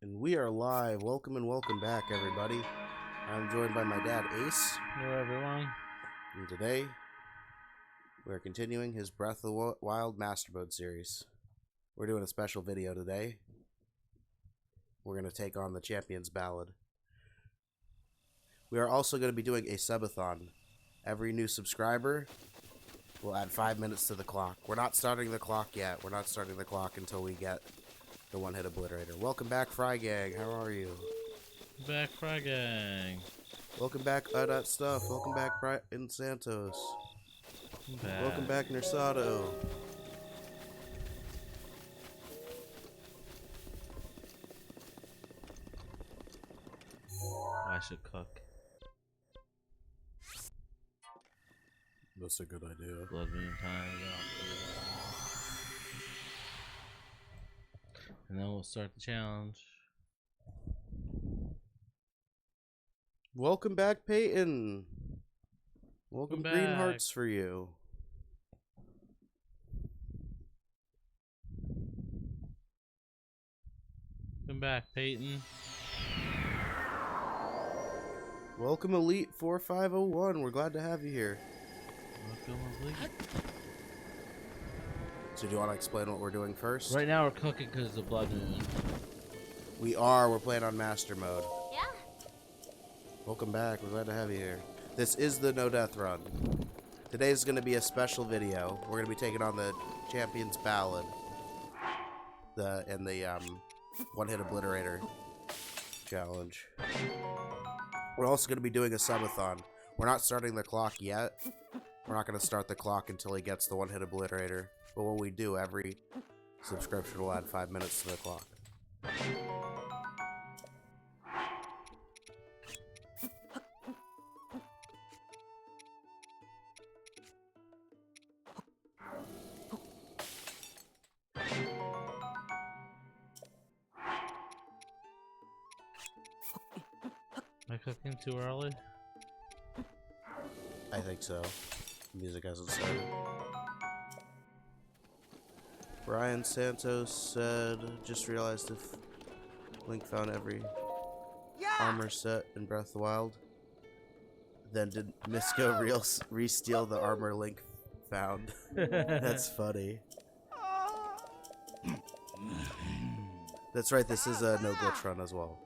And we are live. Welcome and welcome back, everybody. I'm joined by my dad, Ace. Hello, everyone. And today, we're continuing his Breath of the Wild Master Mode series. We're doing a special video today. We're going to take on the Champion's Ballad. We are also going to be doing a subathon. Every new subscriber will add 5 minutes to the clock. We're not starting the clock yet. We're not starting the clock until we get the one-hit obliterator. Welcome back, Fry Gang. How are you? Back, Fry Gang. Welcome back, that stuff. Welcome back, Brian Santos. Welcome back, Nersato. I should cook. That's a good idea. Blood moon time. And then we'll start the challenge. Welcome back, Peyton. Welcome, Green back. Hearts for you. Come back, Peyton. Welcome, Elite 4501. We're glad to have you here. Welcome, Elite. So do you want to explain what we're doing first? Right now we're cooking because of the blood moon. We're playing on Master Mode. Yeah. Welcome back. We're glad to have you here. This is the No Death Run. Today's going to be a special video. We're going to be taking on the Champion's Ballad. And the one-hit obliterator challenge. We're also going to be doing a subathon. We're not starting the clock yet. We're not going to start the clock until he gets the one-hit obliterator. But when we do, every subscription will add 5 minutes to the clock. Am I cooking too early? I think so. The music hasn't started. Brian Santos said, just realized if Link found every armor set in Breath of the Wild, then did Misko re-steal the armor Link found? That's funny. That's right, this is a no glitch run as well.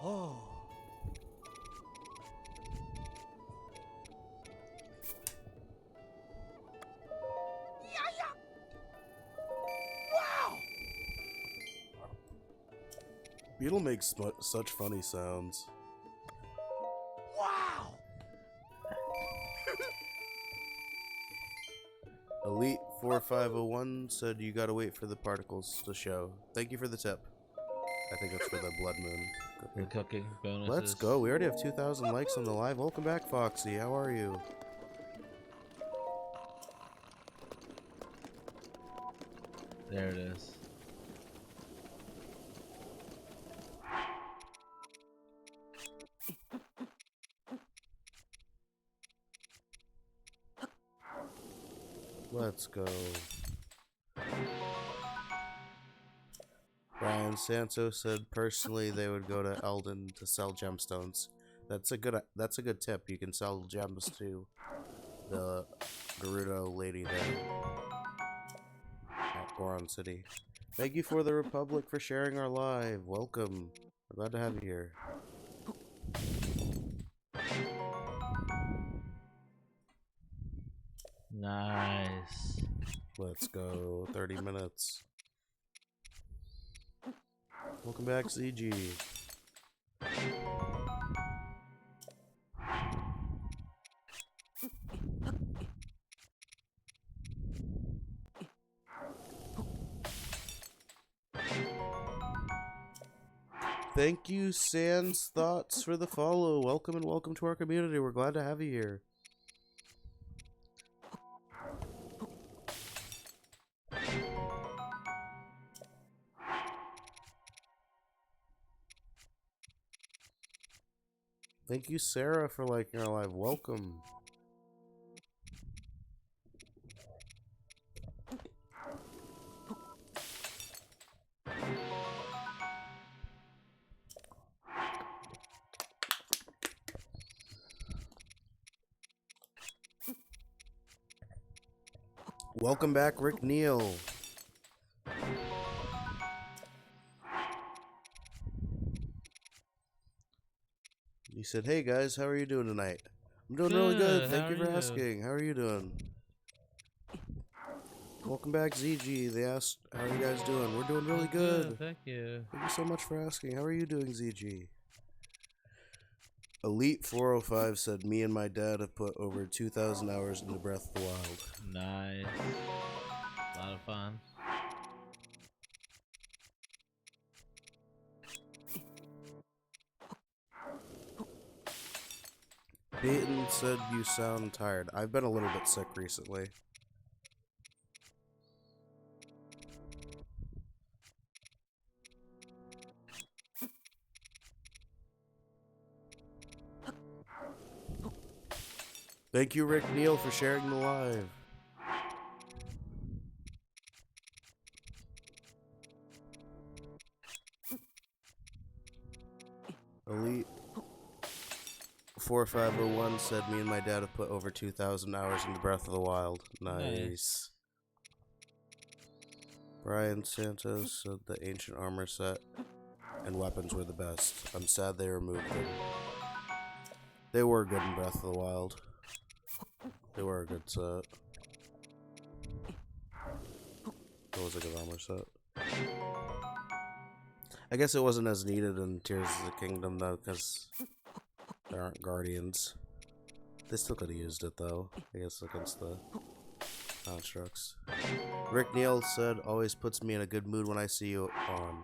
Oh. Wow. Beetle makes such funny sounds. Wow. Elite 4501 said you gotta wait for the particles to show. Thank you for the tip. I think that's for the blood moon. We're cooking bonuses. Let's go. We already have 2,000 likes on the live. Welcome back, Foxy. How are you? There it is. Let's go. Brian Santos said personally they would go to Eldon to sell gemstones. That's a good tip. You can sell gems to the Gerudo lady there at Goron City. Thank you for the Republic for sharing our live. Welcome. We're glad to have you here. Nice. Let's go. 30 minutes. Welcome back, CG. Thank you, Sans Thoughts, for the follow. Welcome and welcome to our community. We're glad to have you here. Thank you, Sarah, for liking our live. Welcome. Welcome back, Rick Neal. He said, "Hey guys, how are you doing tonight?" I'm doing really good. Thank you for asking. How are you doing? Welcome back, ZG. They asked, "How are you guys doing?" We're doing really good. Thank you. Thank you so much for asking. How are you doing, ZG? Elite 405 said, "Me and my dad have put over 2,000 hours into Breath of the Wild." Nice. A lot of fun. Peyton said, "You sound tired." I've been a little bit sick recently. Thank you, Rick Neal, for sharing the live. Elite 4501 said, "Me and my dad have put over 2,000 hours into Breath of the Wild." Nice. Brian Santos said the ancient armor set and weapons were the best. I'm sad they removed them. They were good in Breath of the Wild. They were a good set. It was a good armor set. I guess it wasn't as needed in Tears of the Kingdom though, because there aren't guardians. They still could have used it though, I guess, against the constructs. Rick Neal said, "Always puts me in a good mood when I see you on."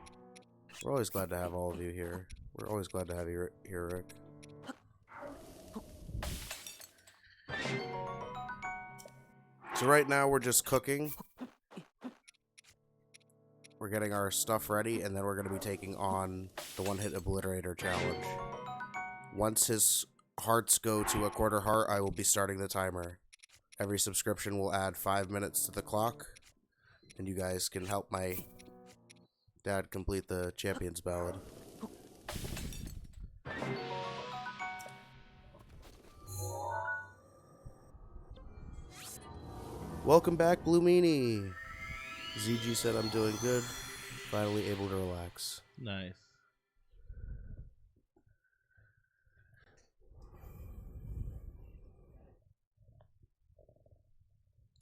We're always glad to have all of you here. We're always glad to have you here, Rick. So right now we're just cooking. We're getting our stuff ready, and then we're going to be taking on the one-hit obliterator challenge. Once his hearts go to a quarter heart, I will be starting the timer. Every subscription will add 5 minutes to the clock, and you guys can help my dad complete the Champions Ballad. Welcome back, Blue Meanie. ZG said, "I'm doing good. Finally able to relax." Nice.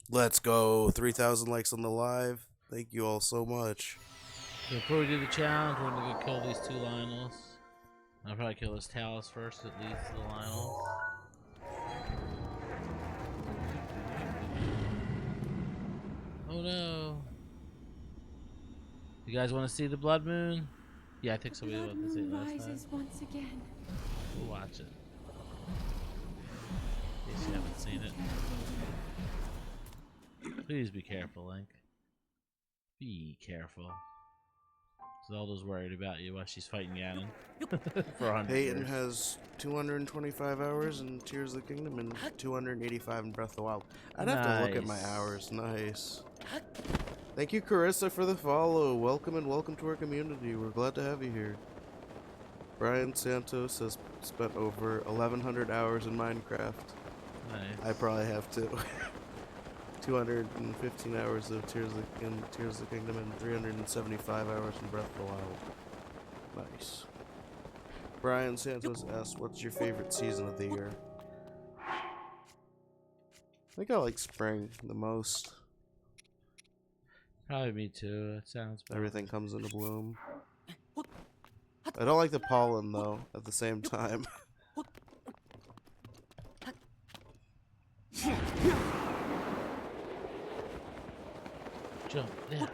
Let's go. 3,000 likes on the live. Thank you all so much. So before we do the challenge, we're gonna go kill these two Lionels. I'll probably kill this Talus first, that leads to the Lionels. Oh no. You guys want to see the blood moon? Yeah, I think somebody wanted to see it last time. Once again. We'll watch it. In case you haven't seen it. Please be careful, Link. Be careful. Zelda's worried about you while she's fighting Ganon. For 100 Peyton years. has 225 hours in Tears of the Kingdom and 285 in Breath of the Wild. I'd have to look at my hours. Nice. Thank you, Carissa, for the follow. Welcome and welcome to our community. We're glad to have you here. Brian Santos has spent over 1,100 hours in Minecraft. Nice. I probably have too. 215 hours of Tears of the Kingdom and 375 hours in Breath of the Wild. Nice. Brian Santos asks, "What's your favorite season of the year?" I think I like spring the most. Probably me too. It sounds better. Everything comes into bloom. I don't like the pollen though, at the same time. Jump. Yeah.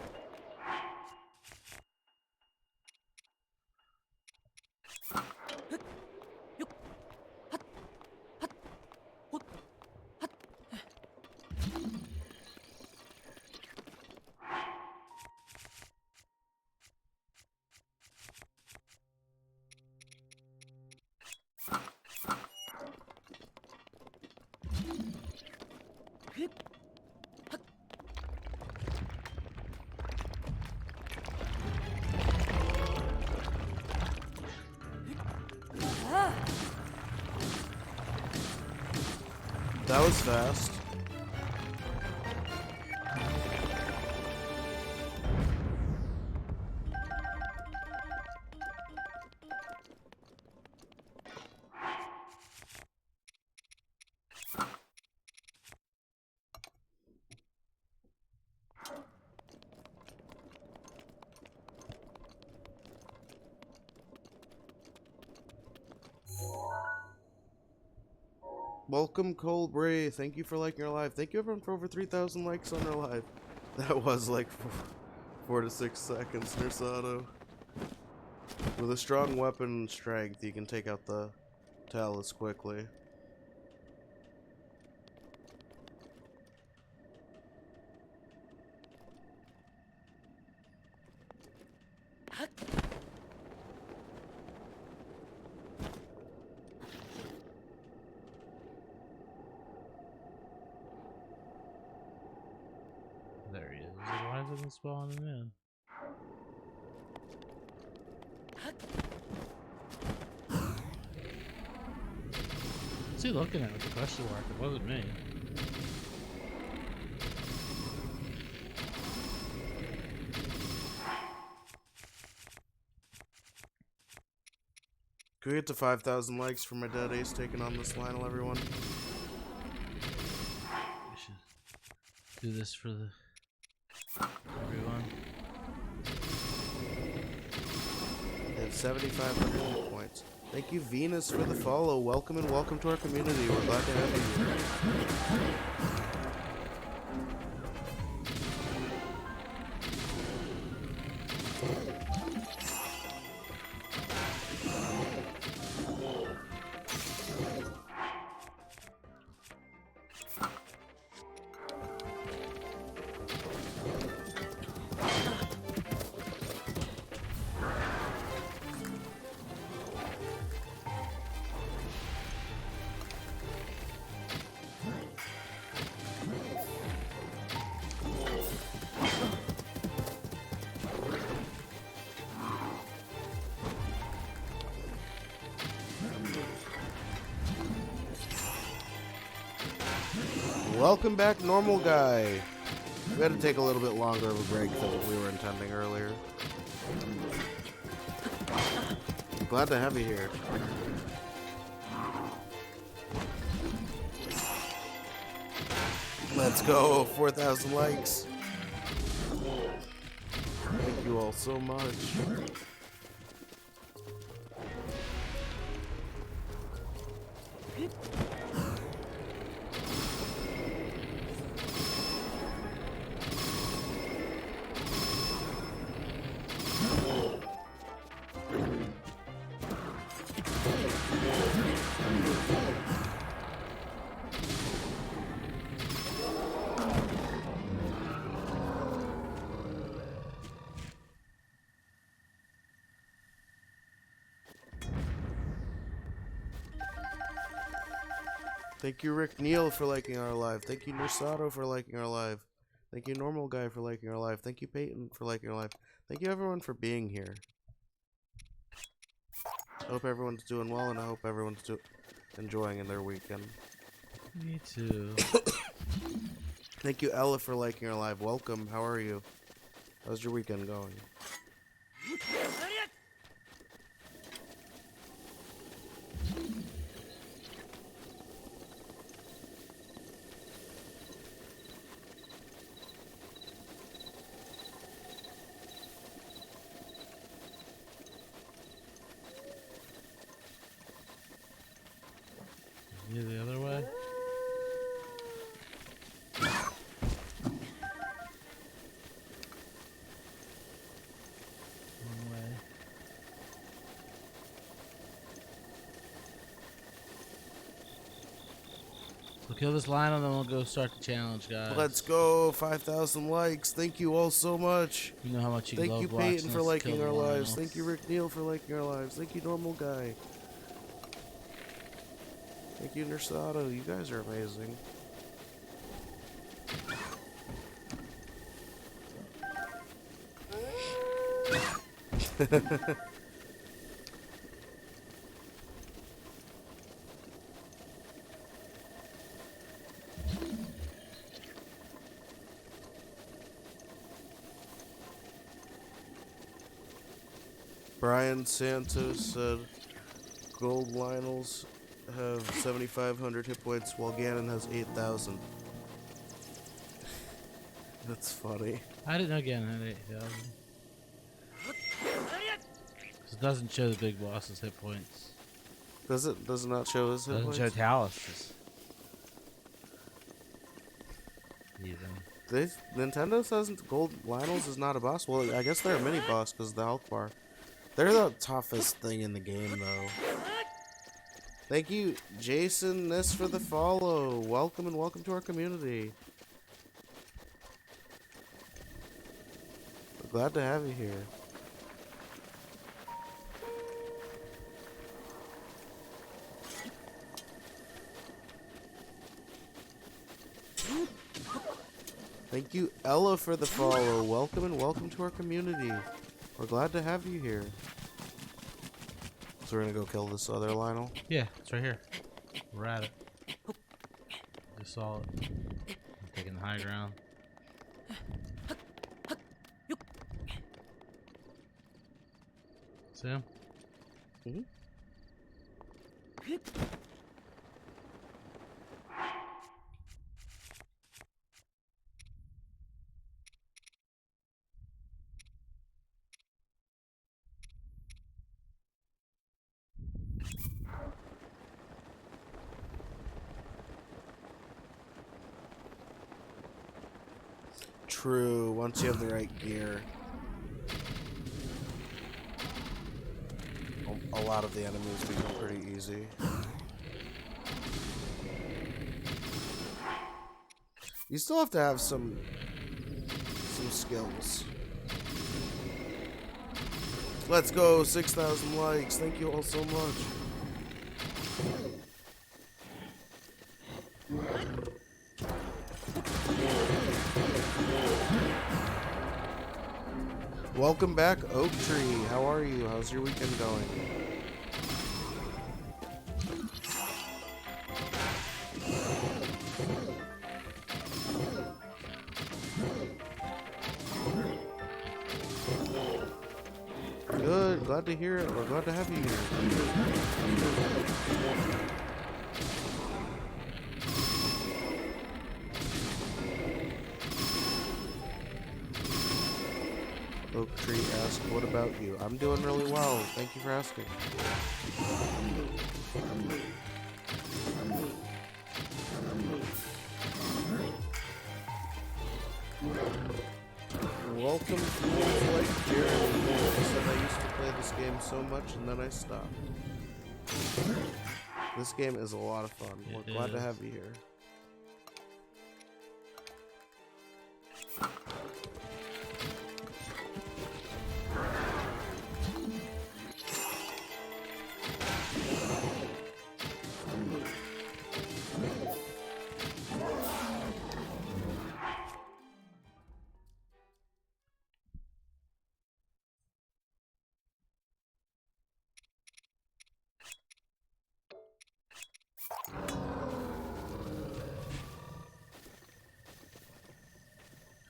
That was fast. Welcome, Colbray. Thank you for liking our live. Thank you, everyone, for over 3,000 likes on our live. That was like 4 to 6 seconds, Nersato. With a strong weapon and strength, you can take out the Talus quickly. There he is. Why doesn't spawn him in? What's he looking at with the question mark? It wasn't me. Can we get to 5,000 likes for my dead ace taking on this Lionel, everyone? We should do this for the everyone. They have 7,500 points. Thank you, Venus, for the follow. Welcome and welcome to our community. We're glad to have you here. Welcome back, normal guy. We had to take a little bit longer of a break than what we were intending earlier. Glad to have you here. Let's go, 4,000 likes. Thank you all so much. Thank you, Rick Neal, for liking our live. Thank you, Nersato, for liking our live. Thank you, Normal Guy, for liking our live. Thank you, Peyton, for liking our live. Thank you, everyone, for being here. I hope everyone's doing well, and I hope everyone's enjoying in their weekend. Me too. Thank you, Ella, for liking our live. Welcome. How are you? How's your weekend going? You the other way? One way. We'll kill this line and then we'll go start the challenge, guys. Let's go. 5,000 likes. Thank you all so much. You know how much you Thank love you, watching Peyton, for us liking kill our the lives. Lionels. Thank you, Rick Neal, for liking our lives. Thank you, Normal Guy. Thank you, Nersato. You guys are amazing. Brian Santos said gold Lionels have 7,500 hit points while Ganon has 8,000. That's funny. I didn't know again had 8,000. It doesn't show the big boss's hit points. Does it? Does it not show his hit Doesn't points? show Talus's. Nintendo says Gold Lionels is not a boss. Well, I guess they're a mini boss because of the health bar. They're the toughest thing in the game, though. Thank you, Jason, for the follow. Welcome and welcome to our community. We're glad to have you here. Thank you, Ella, for the follow. Welcome and welcome to our community. We're glad to have you here. So we're gonna go kill this other Lionel? Yeah, it's right here. We're at it. Just saw it. I'm taking the high ground. See him? Mm-hmm. True, once you have the right gear. A lot of the enemies become pretty easy. You still have to have some skills. Let's go, 6,000 likes. Thank you all so much. Welcome back, Oak Tree. How are you? How's your weekend going? Good. Glad to hear it. We're glad to have you here. Oak Tree asked, what about you? I'm doing really well. Thank you for asking. Welcome to like Jeremy. I said I used to play this game so much and then I stopped. This game is a lot of fun. We're glad to have you here.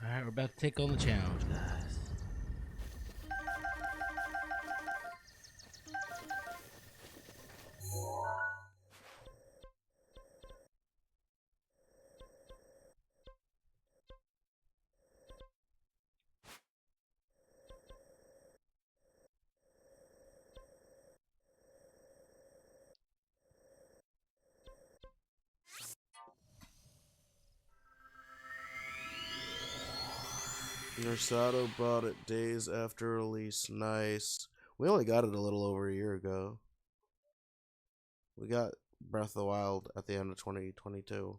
Alright, we're about to take on the challenge, guys. Nersato bought it days after release. Nice. We only got it a little over a year ago. We got Breath of the Wild at the end of 2022.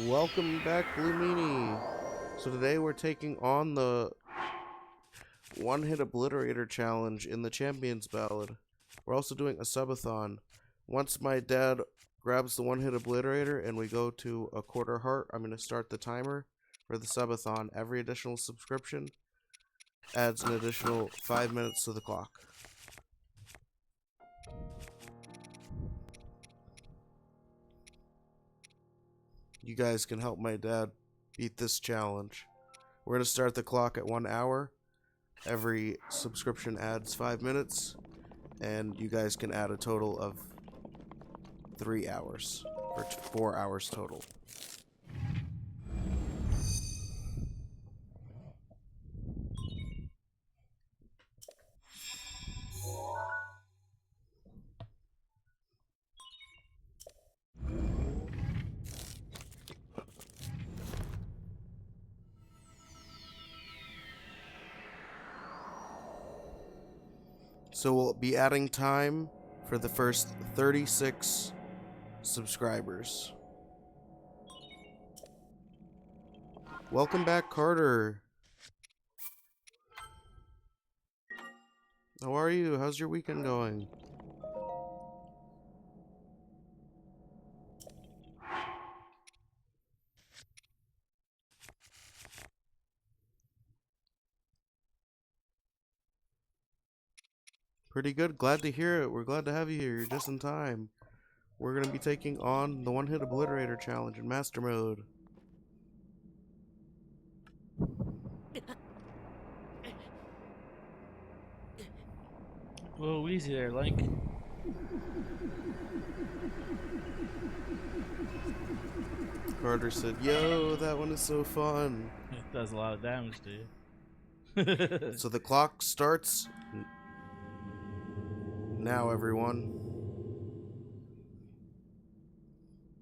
Welcome back, Blue Meanie. So today we're taking on the one-hit obliterator challenge in the Champions Ballad. We're also doing a subathon. Once my dad grabs the one-hit obliterator and we go to a quarter heart, I'm going to start the timer for the subathon. Every additional subscription adds an additional 5 minutes to the clock. You guys can help my dad beat this challenge. We're going to start the clock at 1 hour. Every subscription adds 5 minutes, and you guys can add a total of 3 hours, or 4 hours total. So we'll be adding time for the first 36 subscribers. Welcome back, Carter. How are you? How's your weekend going? Pretty good. Glad to hear it. We're glad to have you here. You're just in time. We're going to be taking on the One-Hit Obliterator Challenge in Master Mode. Whoa, easy there, Link. Carter said, "Yo, that one is so fun." It does a lot of damage to you. So the clock starts now, everyone.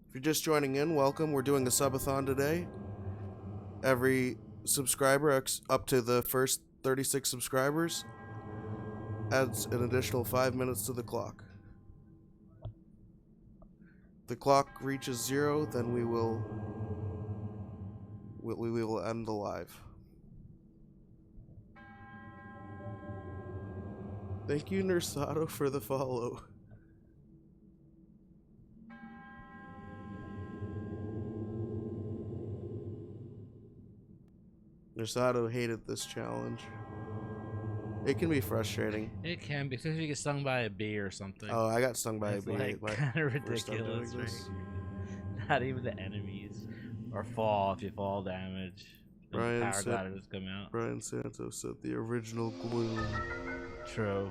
If you're just joining in, welcome. We're doing a subathon today. Every subscriber up to the first 36 subscribers adds an additional 5 minutes to the clock. If the clock reaches 0, then we will end the live. Thank you, Nersato, for the follow. Nersato hated this challenge. It can be frustrating. It can be, especially if you get stung by a bee or something. Oh, I got stung by It's a bee. like kind of ridiculous, right? Not even the enemies. Or fall, if you fall damage. The power gliders come out. Brian Santos said the original Gloom. True.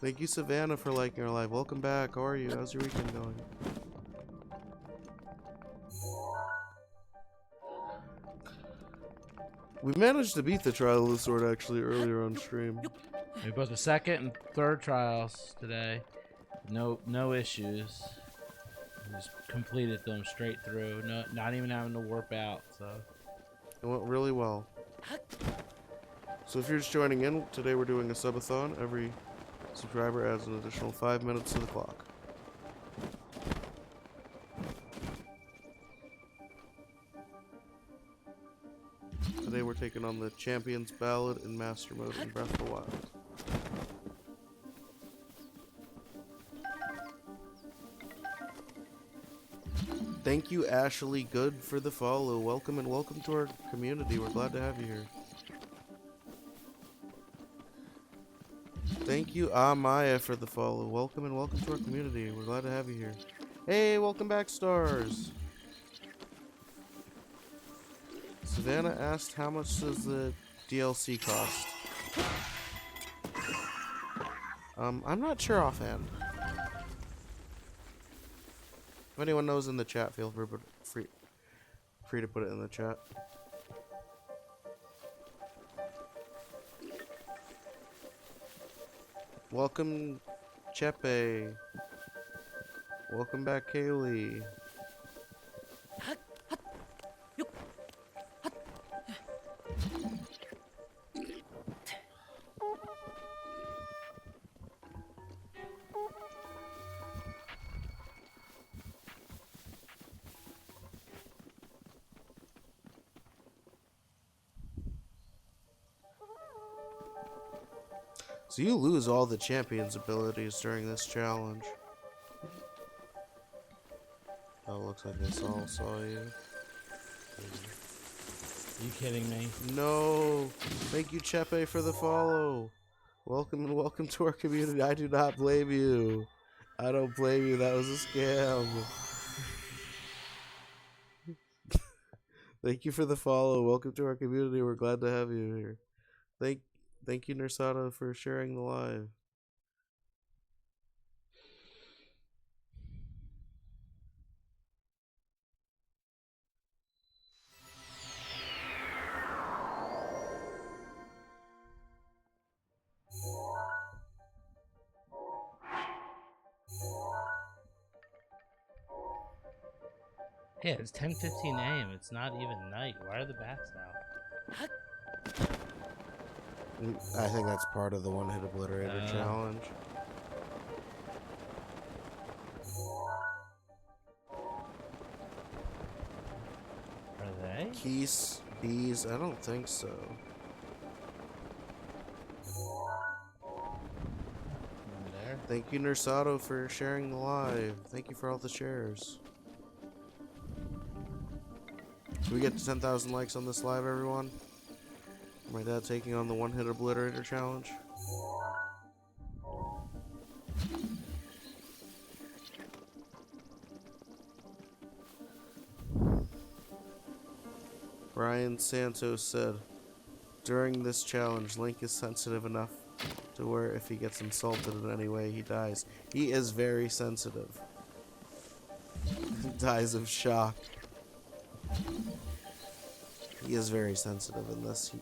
Thank you, Savannah, for liking our live. Welcome back. How are you? How's your weekend going? We managed to beat the Trial of the Sword actually earlier on stream. We both the second and third trials today. No issues. We just completed them straight through. Not even having to warp out. So it went really well. So if you're just joining in, today we're doing a subathon. Every subscriber adds an additional 5 minutes to the clock. Today we're taking on the Champion's Ballad in Master Mode in Breath of the Wild. Thank you, Ashley Good, for the follow. Welcome and welcome to our community. We're glad to have you here. Thank you, Maya, for the follow. Welcome and welcome to our community. We're glad to have you here. Hey, welcome back, Stars. Savannah asked, how much does the DLC cost? I'm not sure offhand. If anyone knows in the chat, feel free to put it in the chat. Welcome, Chepe. Welcome back, Kaylee. So you lose all the champion's abilities during this challenge. Oh, looks like I saw you. Are you kidding me? No. Thank you, Chepe, for the follow. Welcome and welcome to our community. I do not blame you. I don't blame you. That was a scam. Thank you for the follow. Welcome to our community. We're glad to have you here. Thank you, Nersato, for sharing the live. Yeah, it's 10:15 a.m. It's not even night. Why are the bats out? I think that's part of the one-hit obliterator challenge. Are they? Keys, bees, I don't think so. There. Thank you, Nursato, for sharing the live. Thank you for all the shares. Should we get to 10,000 likes on this live, everyone? My dad taking on the one-hit obliterator challenge. Brian Santos said, during this challenge, Link is sensitive enough to where if he gets insulted in any way, he dies. He is very sensitive. He dies of shock. He is very sensitive in this.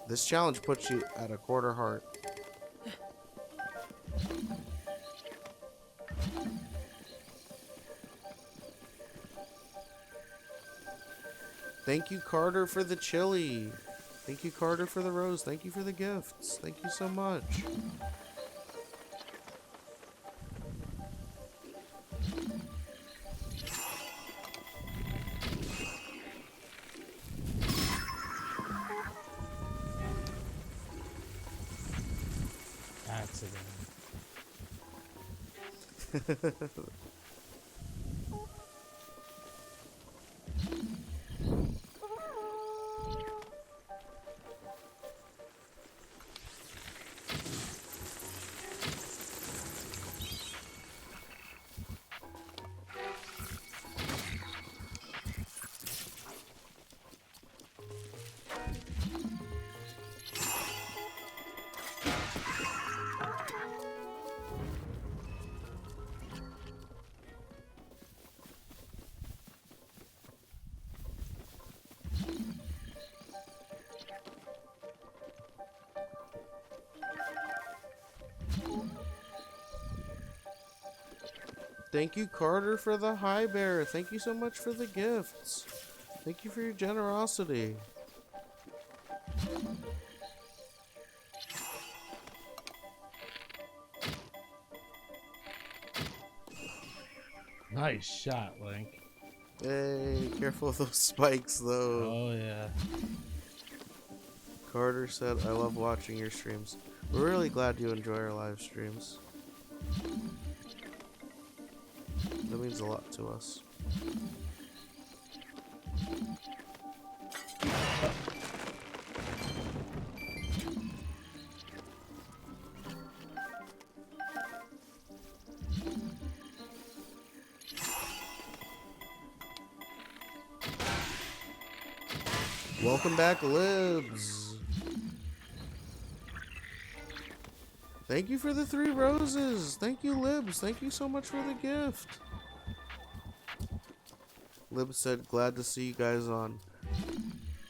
This challenge puts you at a quarter heart. Thank you, Carter, for the chili. Thank you, Carter, for the rose. Thank you for the gifts. Thank you so much. Accident. Thank you, Carter, for the high bear. Thank you so much for the gifts. Thank you for your generosity. Nice shot, Link. Hey, careful with those spikes, though. Oh, yeah. Carter said, I love watching your streams. We're really glad you enjoy our live streams. That means a lot to us. Welcome back, Libs. Thank you for the 3 roses. Thank you, Libs. Thank you so much for the gift. Libs said, glad to see you guys on.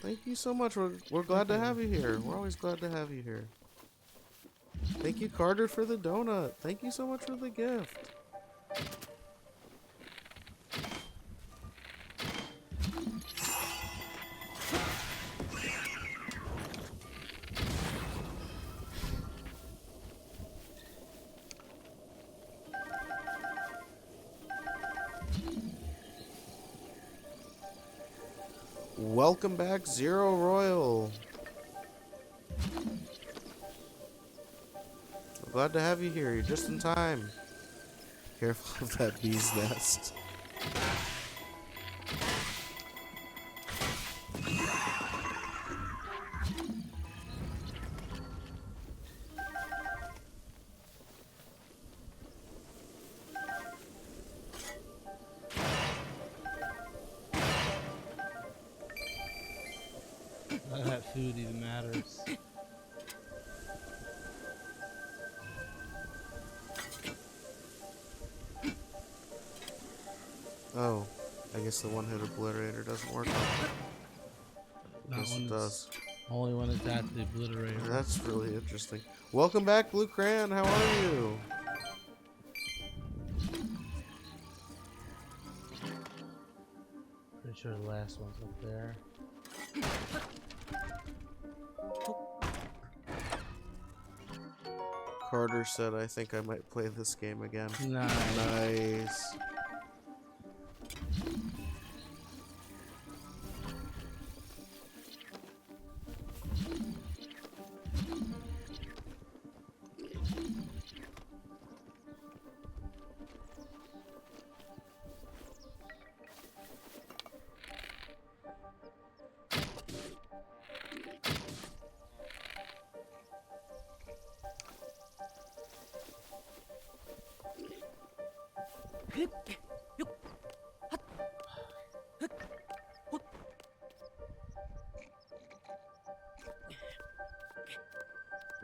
Thank you so much. We're glad to have you here. We're always glad to have you here. Thank you, Carter, for the donut. Thank you so much for the gift. Welcome back, Zero Royal. I'm glad to have you here. You're just in time. Careful of that bee's nest. None of that food even matters. Oh, I guess the one-hit obliterator doesn't work. Yes, it does. Only when it's at the obliterator. That's really interesting. Welcome back, Blue Crayon. How are you? Pretty sure the last one's up there. Carter said, I think I might play this game again. Nice. Nice.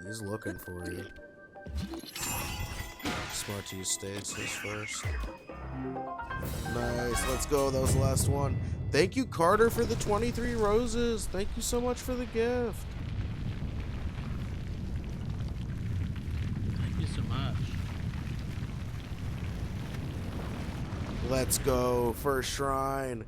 He's looking for you. Smart to use stasis first. Nice, let's go. That was the last one. Thank you, Carter, for the 23 roses. Thank you so much for the gift. Thank you so much. Let's go. First shrine.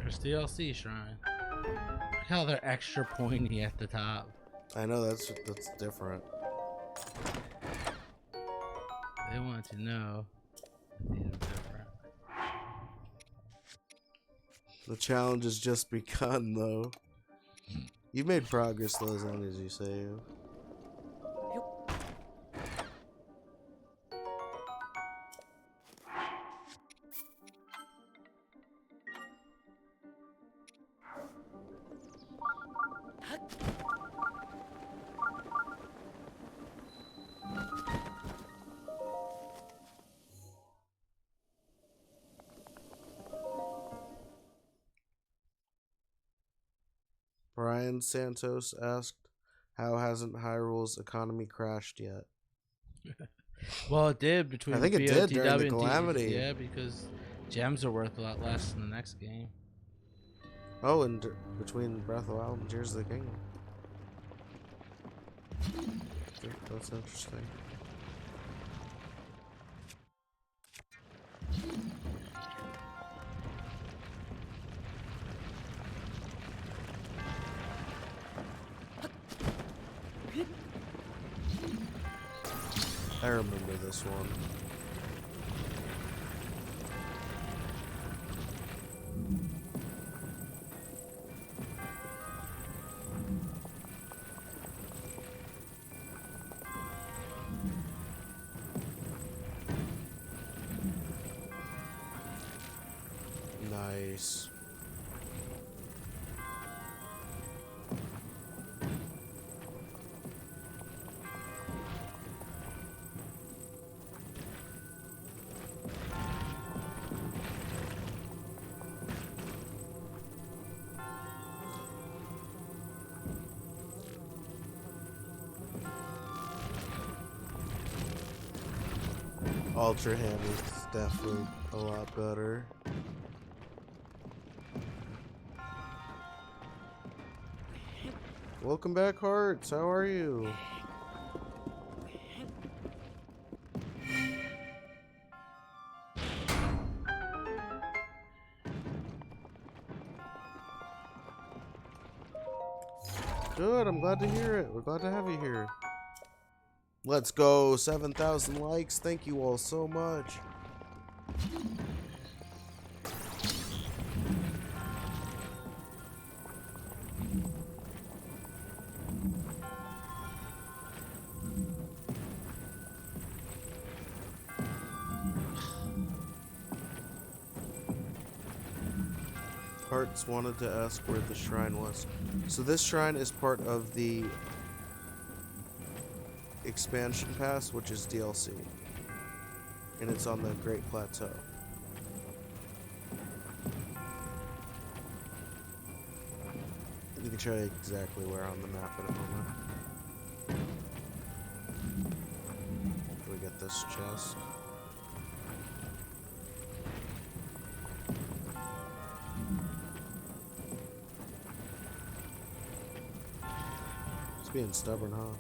First DLC shrine. Look how they're extra pointy at the top. I know that's different. They want to know that these are different. The challenge has just begun, though. You've made progress, though, as long as you save. Brian Santos asked, how hasn't Hyrule's economy crashed yet? Well, it did between I think it did during the Calamity. Yeah, because gems are worth a lot less in the next game. Oh, and between Breath of the Wild and Tears of the Kingdom. That's interesting. I remember this one. Nice. Ultra Hand is definitely a lot better. Welcome back, Hearts. How are you? Good. I'm glad to hear it. We're glad to have you here. Let's go. 7,000 likes. Thank you all so much. Hearts wanted to ask where the shrine was. So this shrine is part of the expansion pass, which is DLC, and it's on the Great Plateau. You can show you exactly where on the map in a moment. We get this chest. It's being stubborn, huh?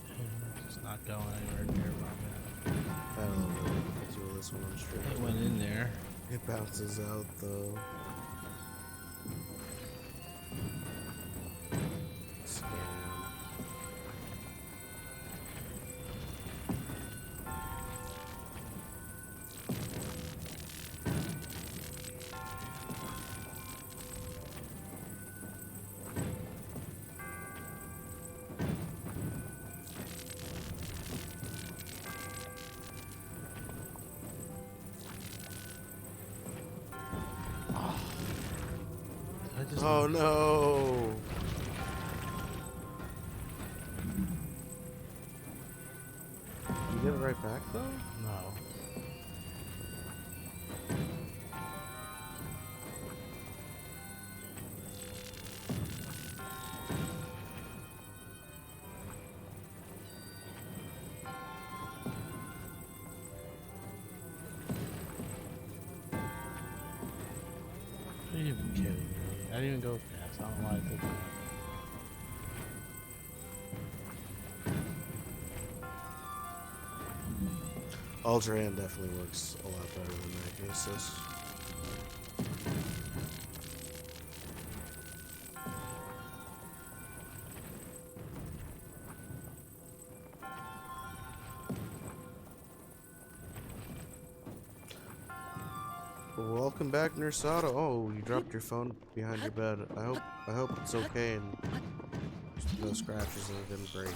It's not going anywhere near my map. I don't know. Let's roll this one straight. It went in there. It bounces out though. Scam. Oh no! You get it right back though? No. Are you even kidding me? I didn't even go fast. I don't know why I did that. Ultra Hand definitely works a lot better than Magnesis. Welcome back, Nursada. Oh, you dropped your phone behind your bed. I hope it's okay and no scratches and it didn't break.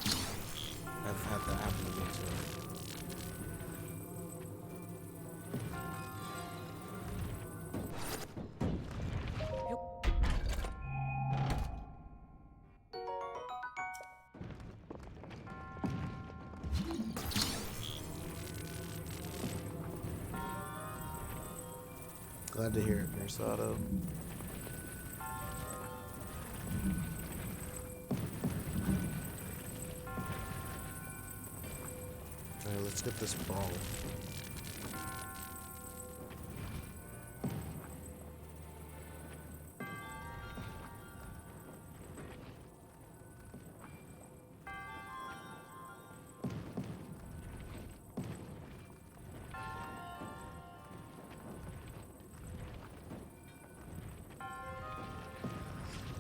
I've had that happen to me too. Glad to hear it, Nursada. Alright, let's get this ball.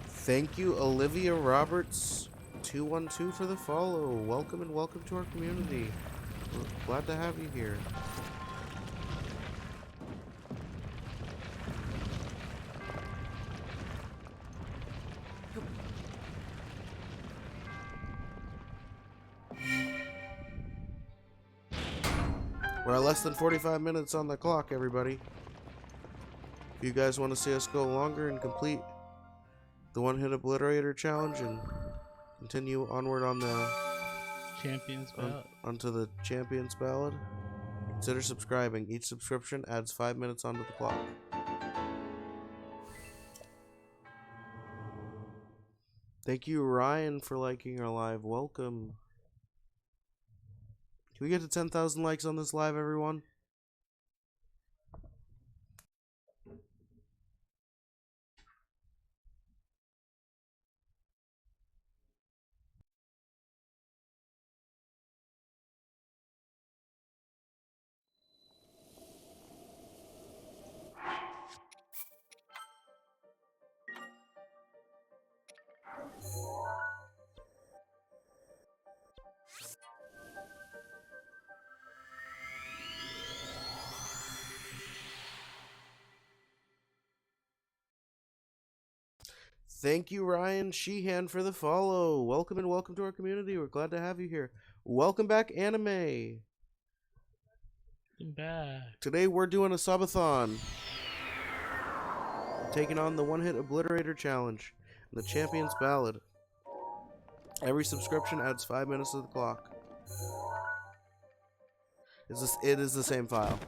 Thank you, Olivia Roberts 212 for the follow. Welcome and welcome to our community. We're glad to have you here. We're at less than 45 minutes on the clock, everybody. If you guys want to see us go longer and complete the one-hit obliterator challenge and continue onward on the Champions ballot. onto the Champions Ballad, consider subscribing. Each subscription adds 5 minutes onto the clock. Thank you, Ryan, for liking our live. Welcome. Can we get to 10,000 likes on this live, everyone? Thank you, Ryan Sheehan, for the follow. Welcome and welcome to our community. We're glad to have you here. Welcome back, Anime. Welcome back. Today we're doing a subathon. Taking on the one-hit obliterator challenge and the Champions Ballad. Every subscription adds 5 minutes to the clock. It is the same file.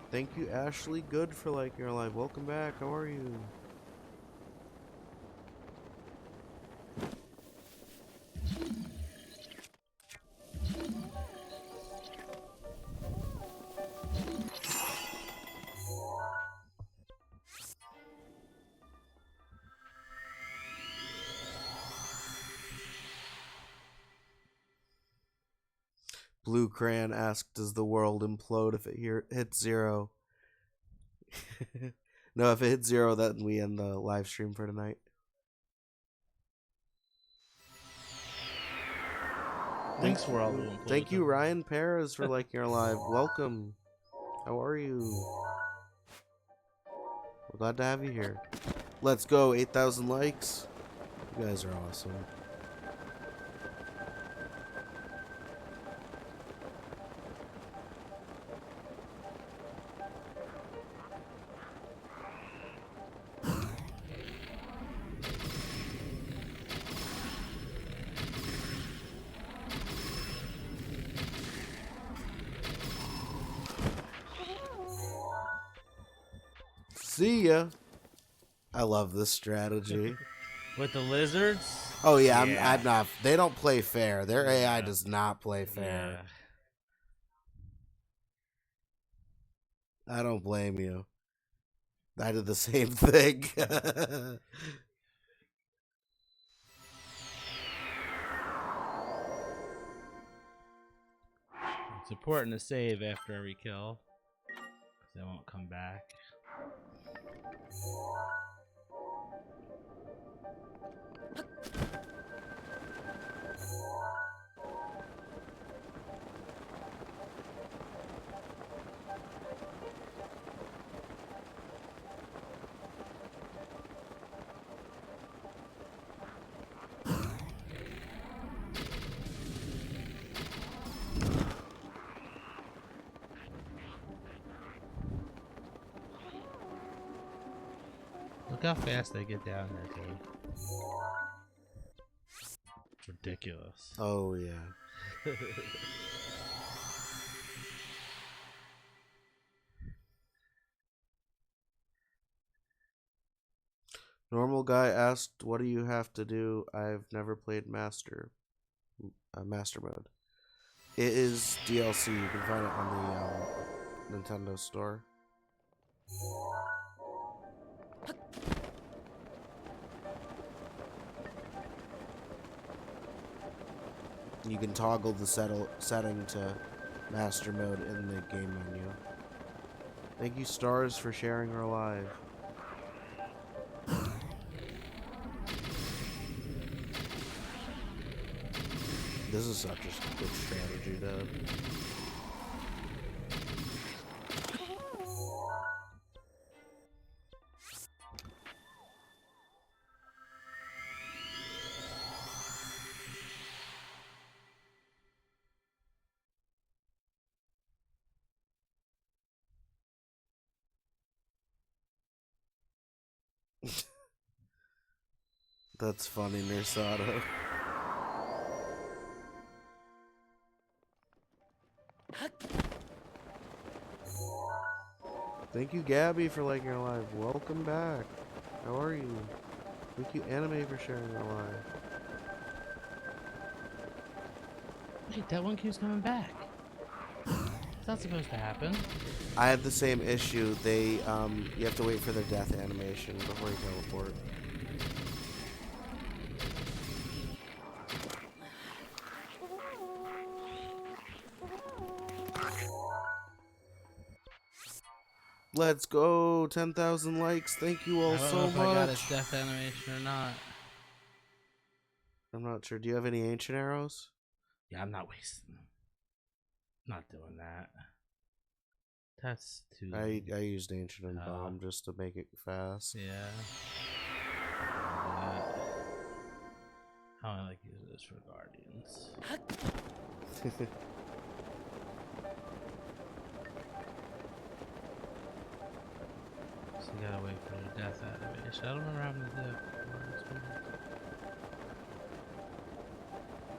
Thank you, Ashley Good, for liking our live. Welcome back. How are you? Blue Crayon asked, does the world implode if it hits 0? No, if it hits 0, then we end the live stream for tonight. Thanks, world will implode. Thank you, Ryan Perez, for liking our live. Welcome. How are you? Glad to have you here. Let's go. 8,000 likes. You guys are awesome. See ya. I love this strategy. With the lizards? Oh yeah, I'm not. They don't play fair. Their AI does not play fair. I don't blame you. I did the same thing. It's important to save after every kill, because they won't come back. Look how fast they get down there, dude. It's ridiculous. Oh yeah. Normal guy asked, "What do you have to do?" I've never played master mode. It is DLC. You can find it on the Nintendo store. You can toggle the setting to master mode in the game menu. Thank you, Stars, for sharing our live. This is such a good strategy, though. That's funny, Nersato. Thank you, Gabby, for liking our live. Welcome back. How are you? Thank you, Anime, for sharing our live. Wait, that one keeps coming back. It's not supposed to happen. I had the same issue. They, you have to wait for their death animation before you teleport. Let's go. 10,000 likes. Thank you all so much. I don't know if I got his death animation or not. I'm not sure. Do you have any ancient arrows? Yeah, I'm not wasting them. Not doing that. That's too... I used ancient and bomb just to make it fast. Yeah. I only like using this for guardians. So you gotta wait for the death animation. I don't remember having to do it before.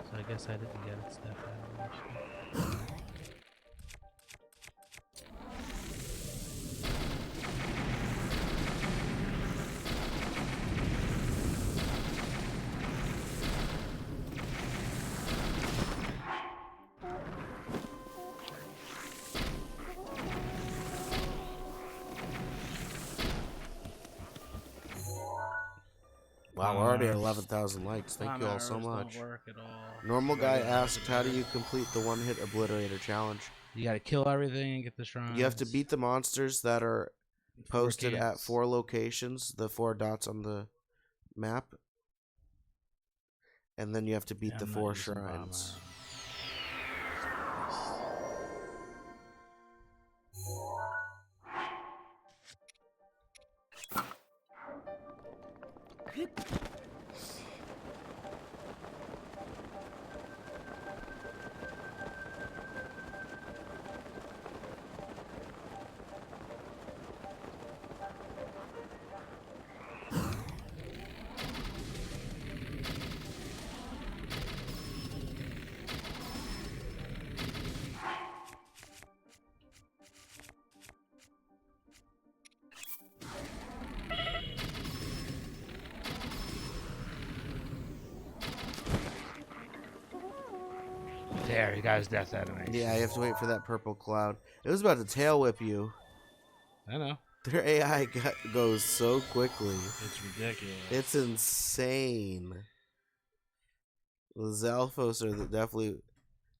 So I guess I didn't get its death animation. Wow, we're already at 11,000 likes. Thank you all so much. Don't work at all. Normal guy asked, how do you complete the one-hit obliterator challenge? You gotta kill everything and get the shrines. You have to beat the monsters that are posted at 4 locations, the 4 dots on the map. And then you have to beat the 4 shrines. There, you got his death animation. Yeah, you have to wait for that purple cloud. It was about to tail whip you. I know. Their AI goes so quickly. It's ridiculous. It's insane. The Zalfos are definitely,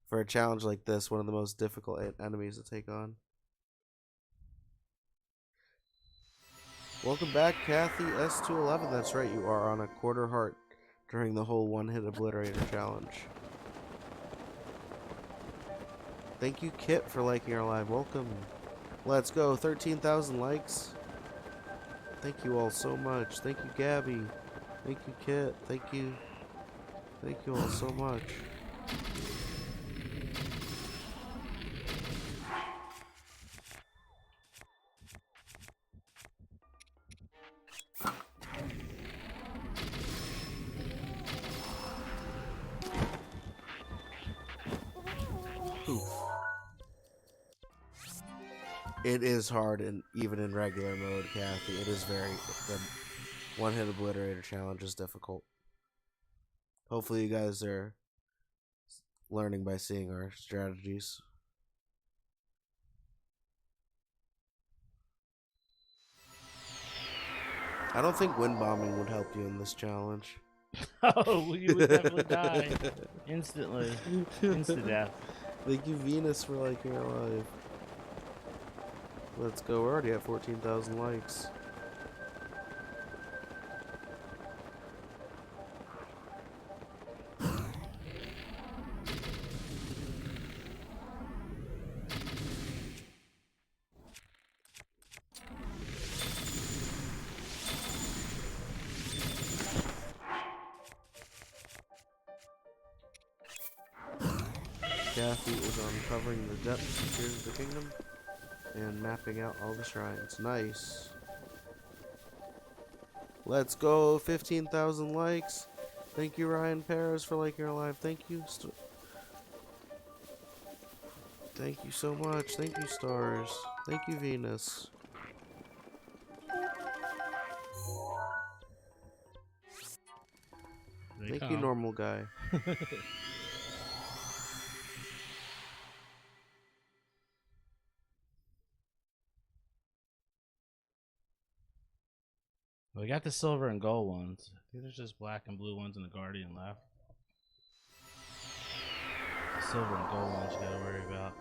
for a challenge like this, one of the most difficult enemies to take on. Welcome back, Kathy S211. That's right, you are on a quarter heart during the whole one-hit obliterator challenge. Thank you, Kit, for liking our live. Welcome. Let's go. 13,000 likes. Thank you all so much. Thank you, Gabby. Thank you, Kit. Thank you. Thank you all so much. Oof. It is hard, and even in regular mode, Kathy. It is very. The one-hit obliterator challenge is difficult. Hopefully, you guys are learning by seeing our strategies. I don't think wind bombing would help you in this challenge. Oh, you would definitely die instantly. Instant death. Thank you, Venus, for liking our live. Let's go. We're already at 14,000 likes. Kathy is uncovering the depths of Tears of the Kingdom and mapping out all the shrines. Nice. Let's go. 15,000 likes. Thank you, Ryan Perez, for liking our live. Thank you. Thank you so much. Thank you, Stars. Thank you, Venus. Thank you, normal guy. We got the silver and gold ones. I think there's just black and blue ones in the Guardian left. The silver and gold ones you gotta worry about.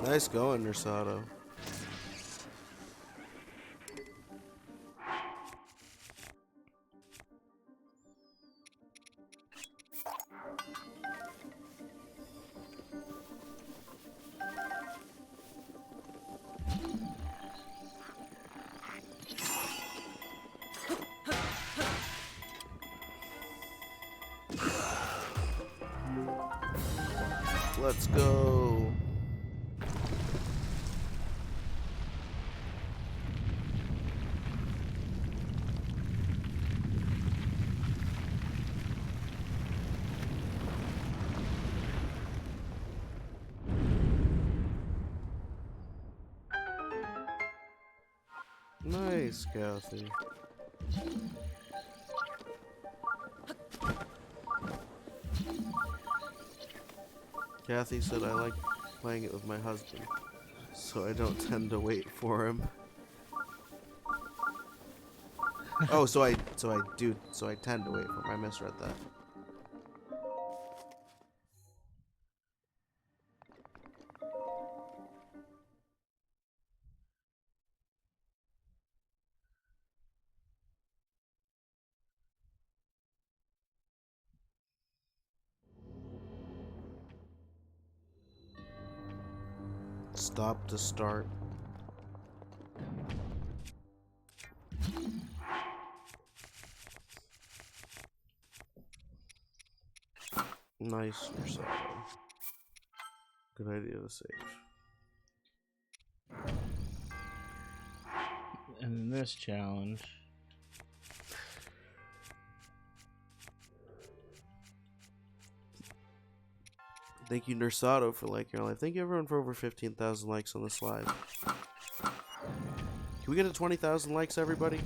Nice going, Nersato. Let's go. Nice, Kathy. Kathy said I like playing it with my husband, so I don't tend to wait for him. Oh, so I tend to wait for him. I misread that. Stop to start. Nice, Ursado. Good idea to save. And in this challenge, Thank you, Nursado, for liking our live. Thank you, everyone, for over 15,000 likes on this live. Can we get to 20,000 likes, everybody?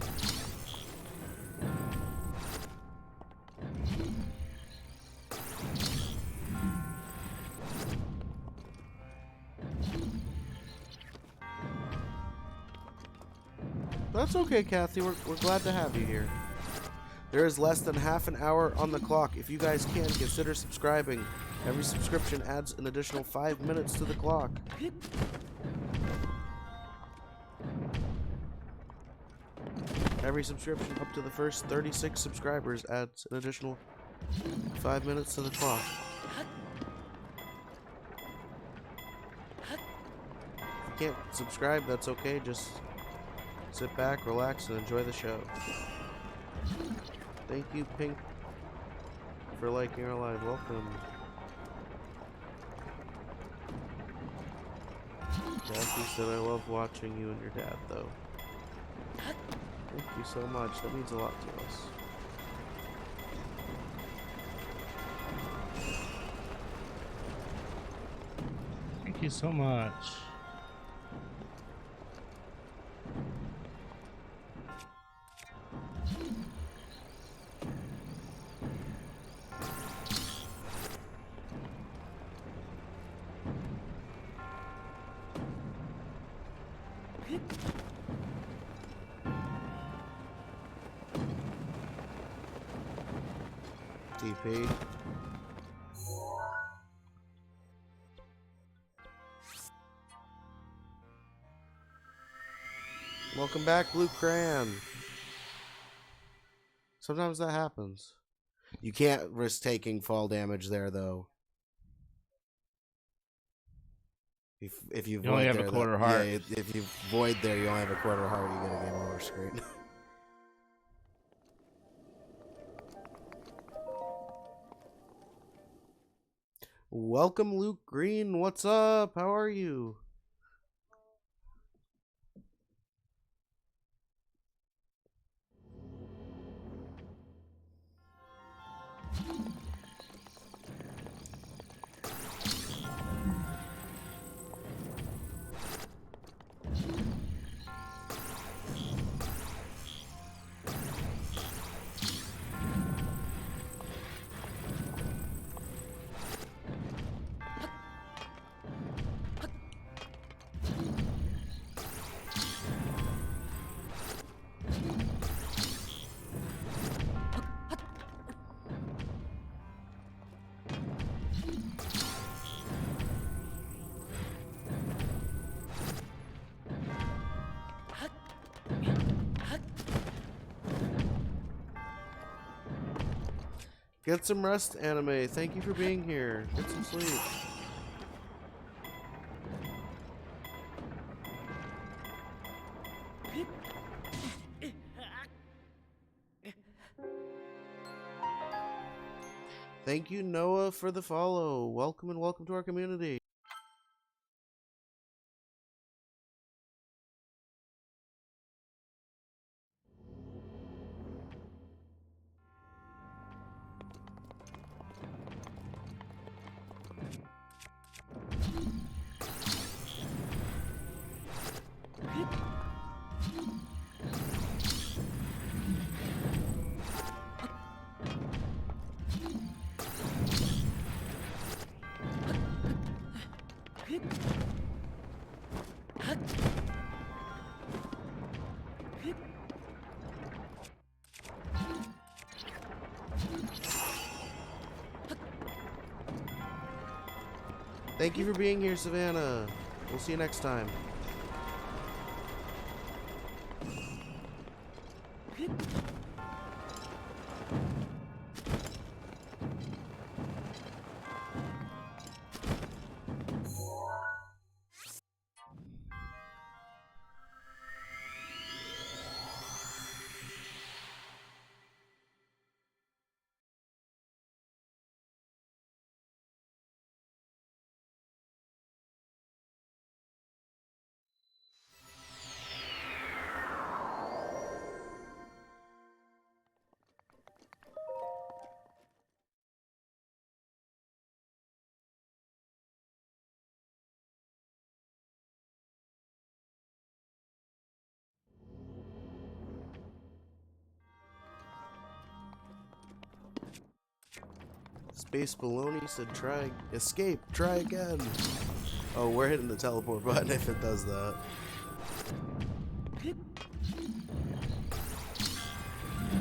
That's okay, Kathy. We're glad to have you here. There is less than half an hour on the clock. If you guys can, consider subscribing. Every subscription adds an additional 5 minutes to the clock. Every subscription up to the first 36 subscribers adds an additional 5 minutes to the clock. If you can't subscribe, that's okay. Just sit back, relax, and enjoy the show. Thank you, Pink, for liking our live. Welcome. Kathy said, I love watching you and your dad, though. Thank you so much. That means a lot to us. thank you so much. TP. Welcome back, Blue Crayon. Sometimes that happens. You can't risk taking fall damage there, though. If you only have a quarter heart. Yeah, if you void there, you only have a quarter heart. You get a game over screen. Welcome, Luke Green. What's up? How are you? Get some rest, anime. Thank you for being here. Get some sleep. Thank you, Noah, for the follow. Welcome and welcome to our community. Thank you for being here, Savannah. We'll see you next time. Space Baloney said escape, try again. Oh, we're hitting the teleport button if it does that.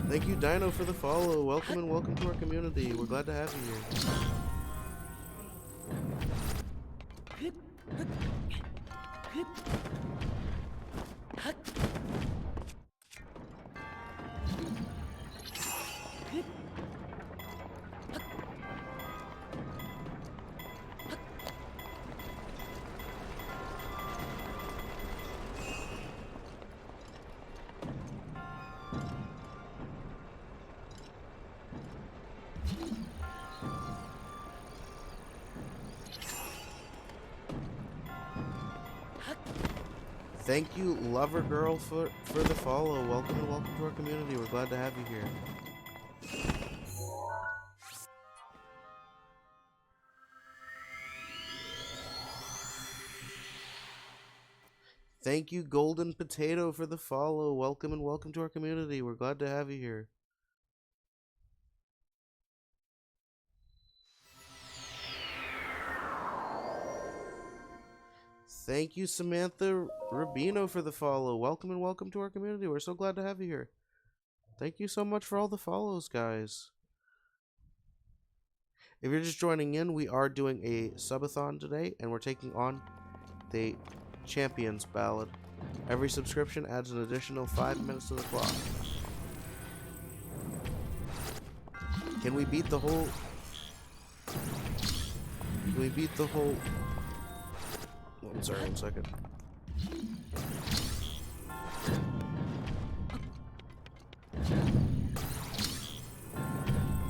Thank you, Dino, for the follow. Welcome and welcome to our community. We're glad to have you here. Thank you, Lover Girl, for the follow. Welcome and welcome to our community. We're glad to have you here. Thank you, Golden Potato, for the follow. Welcome and welcome to our community. We're glad to have you here. Thank you, Samantha Rubino, for the follow. Welcome and welcome to our community. We're so glad to have you here. Thank you so much for all the follows, guys. If you're just joining in, we are doing a subathon today, and we're taking on the Champions Ballad. Every subscription adds an additional 5 minutes to the clock. Can we beat the whole... Can we beat the whole... Oh, I'm sorry, 1 second.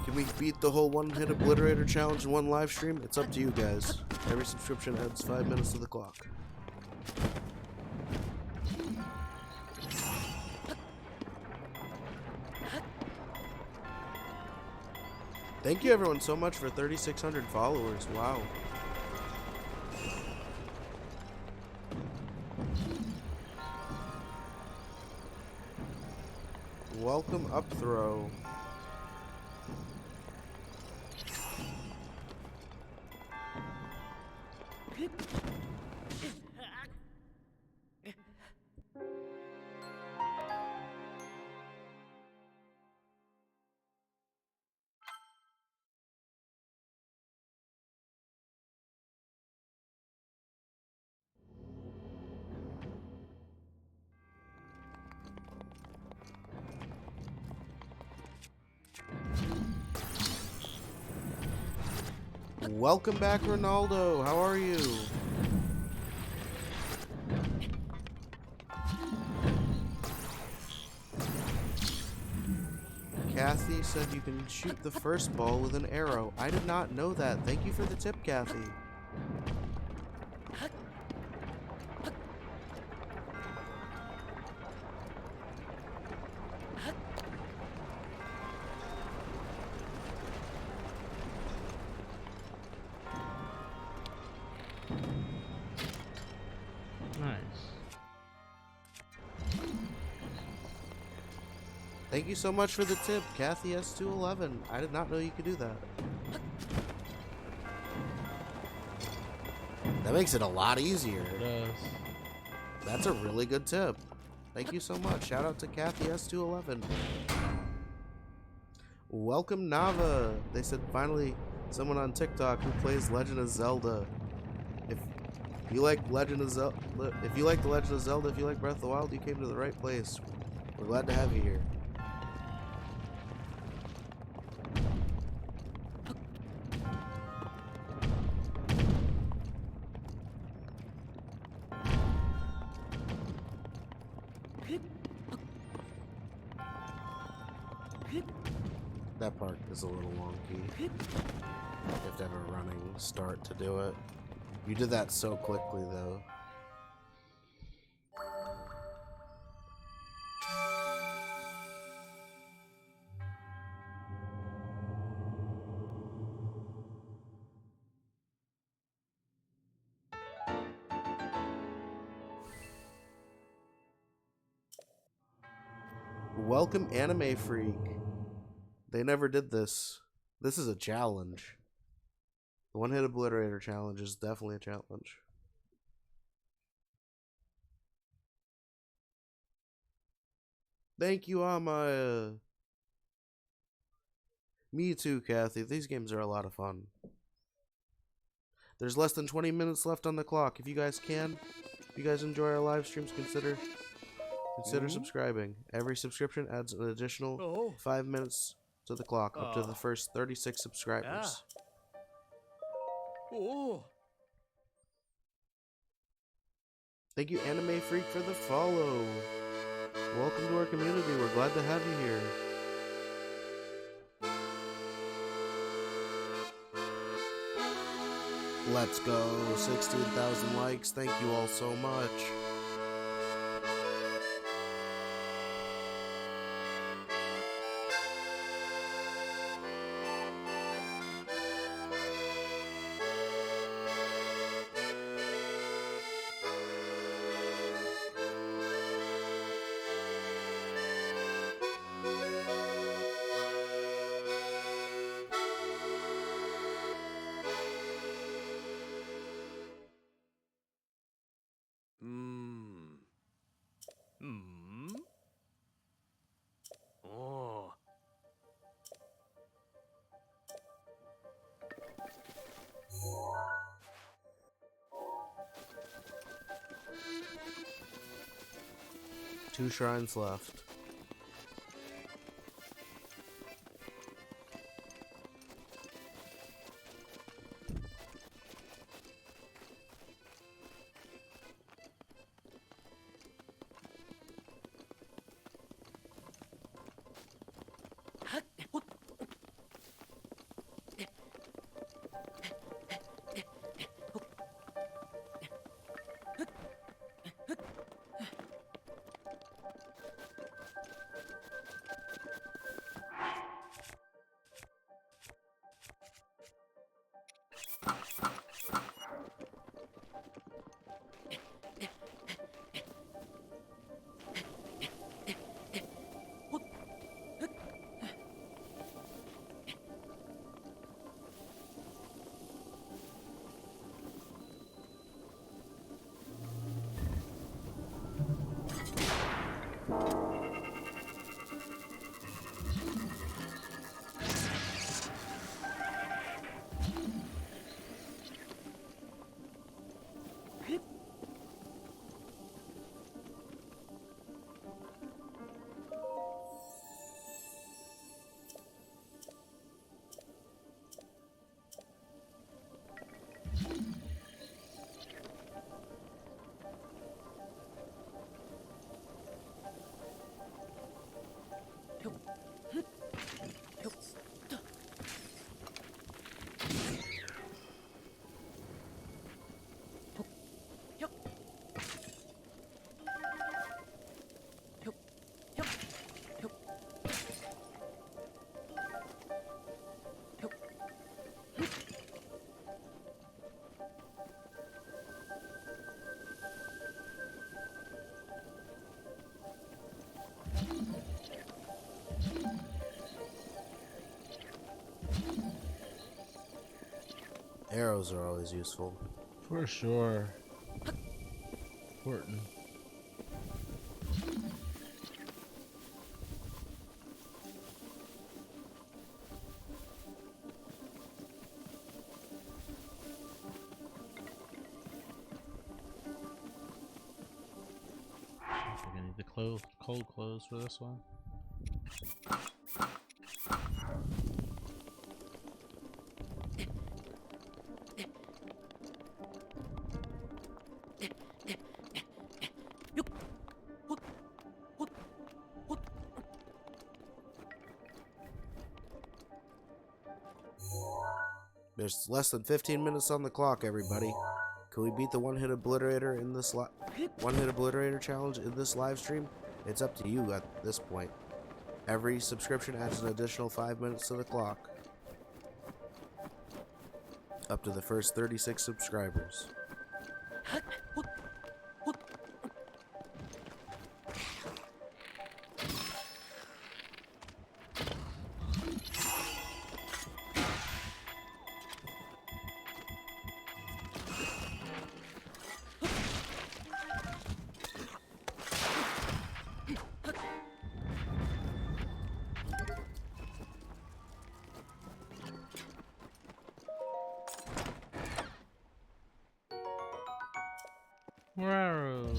Can we beat the whole one-hit obliterator challenge in one live stream? It's up to you guys. Every subscription adds 5 minutes to the clock. Thank you everyone so much for 3,600 followers. Wow. Welcome up throw. Welcome back, Ronaldo. How are you? Kathy said you can shoot the first ball with an arrow. I did not know that. Thank you for the tip, Kathy. Thank you so much for the tip, Kathy S211. I did not know you could do that. That makes it a lot easier. It does. That's a really good tip. Thank you so much. Shout out to Kathy S211. Welcome, Nava. They said finally someone on TikTok who plays Legend of Zelda. You like Legend of Zelda? If you like the Legend of Zelda, if you like Breath of the Wild, you came to the right place. We're glad to have you here. That part is a little wonky. You have to have a running start to do it. You did that so quickly, though. Welcome, Anime Freak. They never did this. This is a challenge. The one-hit obliterator challenge is definitely a challenge. Thank you, Amaya. Me too, Kathy. These games are a lot of fun. There's less than 20 minutes left on the clock. If you guys can, if you guys enjoy our live streams, consider subscribing. Every subscription adds an additional 5 minutes to the clock, up to the first 36 subscribers. Thank you, Anime Freak, for the follow. Welcome to our community. We're glad to have you here. Let's go. 16,000 likes. Thank you all so much. Two shrines left. Arrows are always useful. For sure. Important. cold close for this one. There's less than 15 minutes on the clock, everybody. Can we beat the one-hit obliterator in this one-hit obliterator challenge in this live stream? It's up to you at this point. Every subscription adds an additional 5 minutes to the clock. Up to the first 36 subscribers. Wow.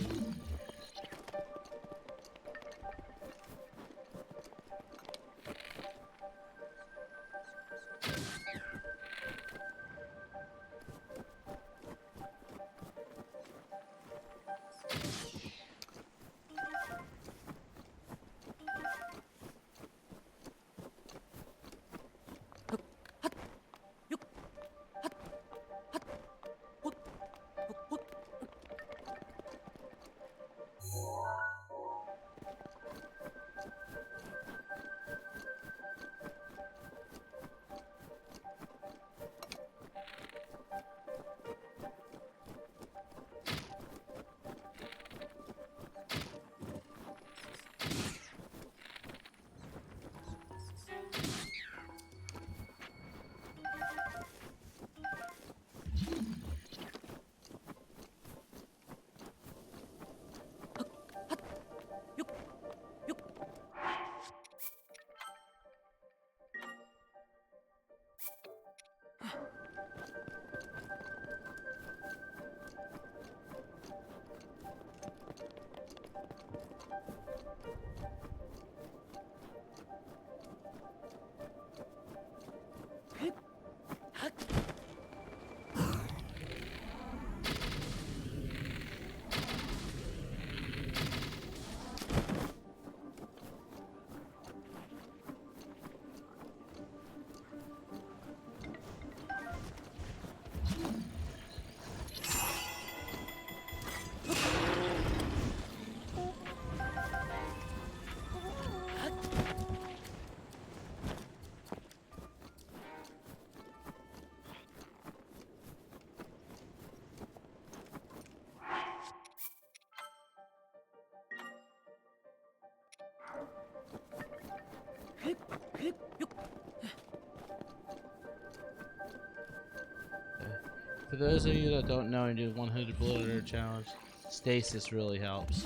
For those of you that don't know and do the one-hit obliterator challenge, stasis really helps.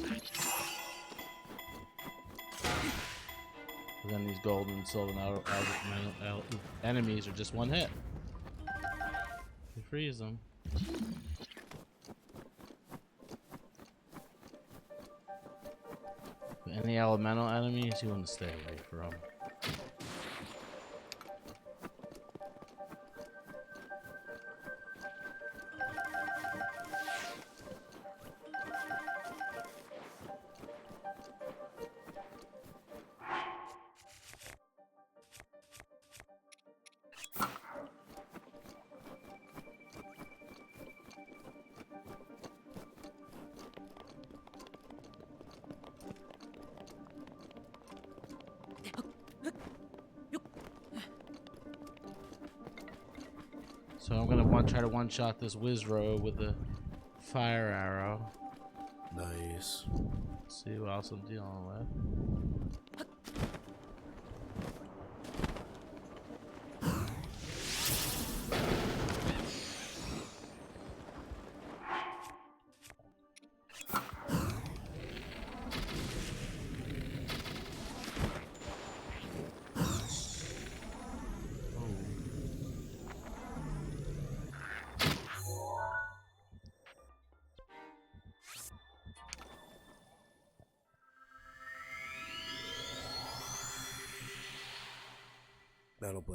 But then these gold and silver enemies are just one hit. You freeze them. But any elemental enemies you want to stay away from. So I'm gonna try to one-shot this Wizro with the fire arrow. Nice. See what else I'm dealing with.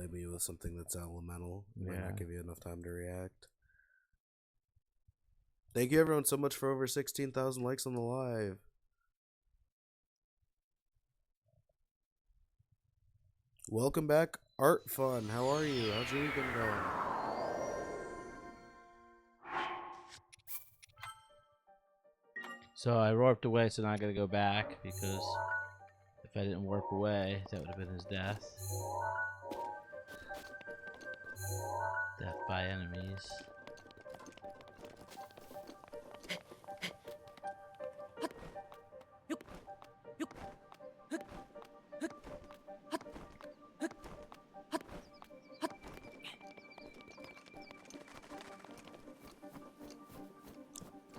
play me with something that's elemental. It might not give you enough time to react. Thank you everyone so much for over 16,000 likes on the live. Welcome back, Art Fun. How are you? How's your weekend going? So I warped away, so now I gotta go back because if I didn't warp away, that would have been his death. Death by enemies.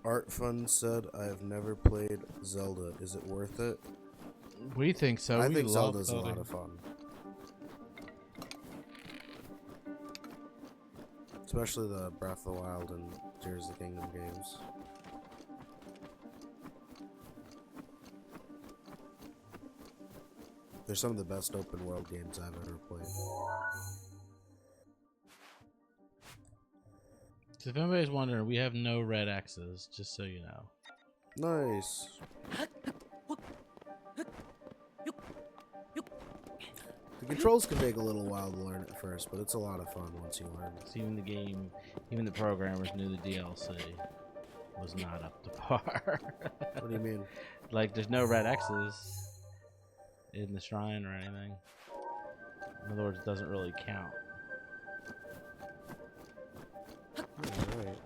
Art Fun said, I have never played Zelda. Is it worth it? We think so. I We think love Zelda's a lot of fun. Especially the Breath of the Wild and Tears of the Kingdom games. They're some of the best open world games I've ever played. So if anybody's wondering, we have no red X's, just so you know. Nice. The controls can take a little while to learn at first, but it's a lot of fun once you learn. So even the game, even the programmers knew the DLC was not up to par. What do you mean? Like, there's no red X's in the shrine or anything. In other words, it doesn't really count. Alright.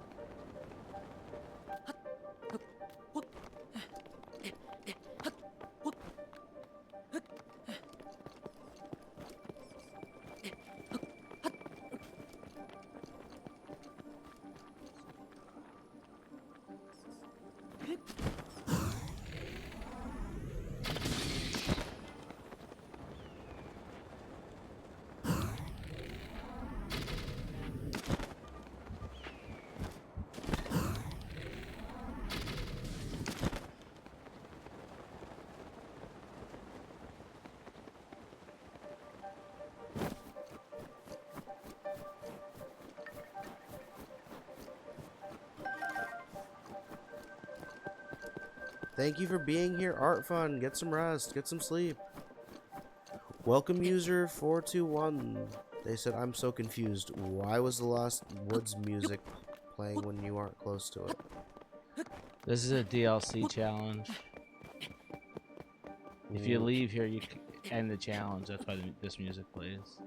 Thank you for being here, Art Fun. Get some rest, get some sleep. Welcome user 421. They said, I'm so confused. Why was the Lost Woods music playing when you aren't close to it? This is a DLC challenge. If you leave here, you end the challenge. That's why this music plays.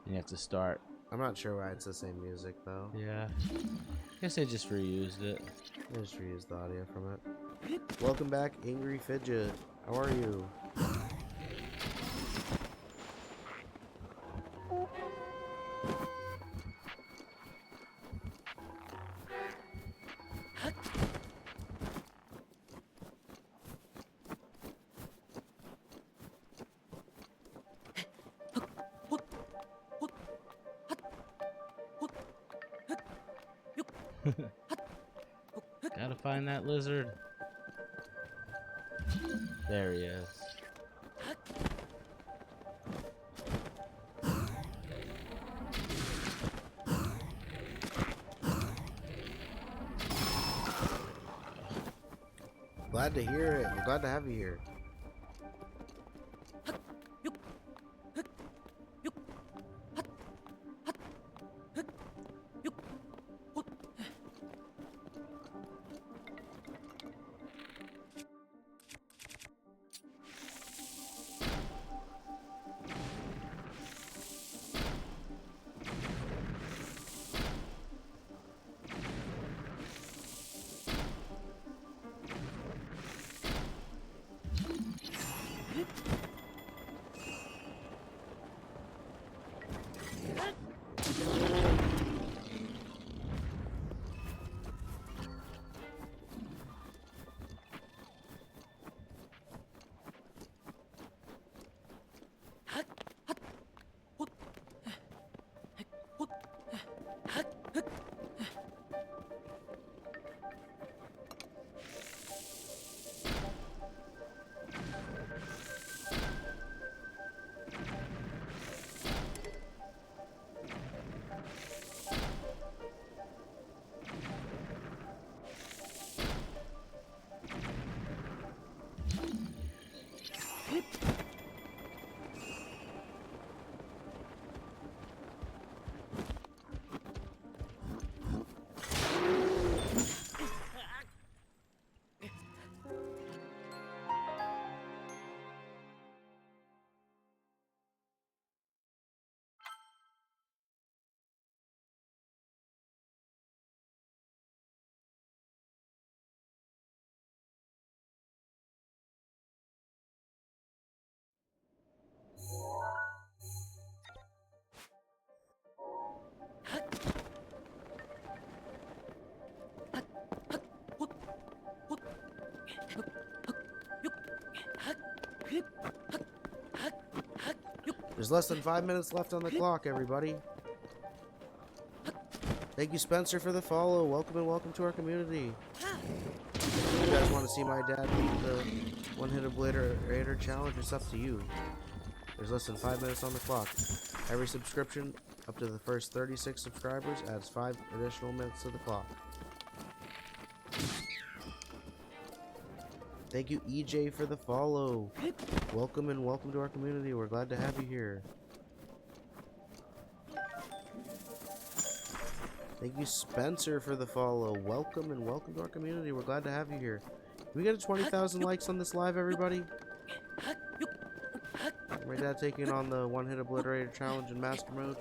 You have to start. I'm not sure why it's the same music, though. Yeah. I guess they just reused it. I just reused the audio from it. Welcome back, Angry Fidget. How are you? Gotta find that lizard. There he is. Glad to hear it. I'm glad to have you here. There's less than 5 minutes left on the clock, everybody. Thank you, Spencer, for the follow. Welcome and welcome to our community. If you guys want to see my dad beat the one-hit obliterator challenge, it's up to you. There's less than 5 minutes on the clock. Every subscription up to the first 36 subscribers adds 5 additional minutes to the clock. Thank you, EJ, for the follow. Welcome and welcome to our community. We're glad to have you here. Thank you, Spencer, for the follow. Welcome and welcome to our community. We're glad to have you here. Can we get a 20,000 likes on this live, everybody? My dad taking on the one-hit obliterator challenge in master mode.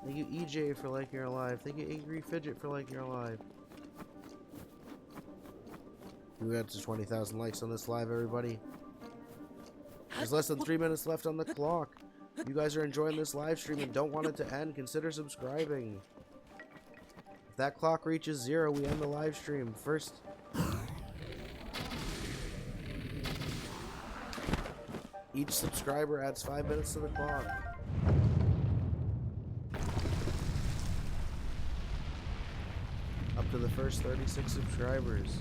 Thank you, EJ, for liking your live. Thank you, Angry Fidget, for liking your live. We got to 20,000 likes on this live, everybody. There's less than 3 minutes left on the clock. If you guys are enjoying this live stream and don't want it to end, consider subscribing. If that clock reaches 0, we end the live stream. First... Each subscriber adds 5 minutes to the clock. Up to the first 36 subscribers.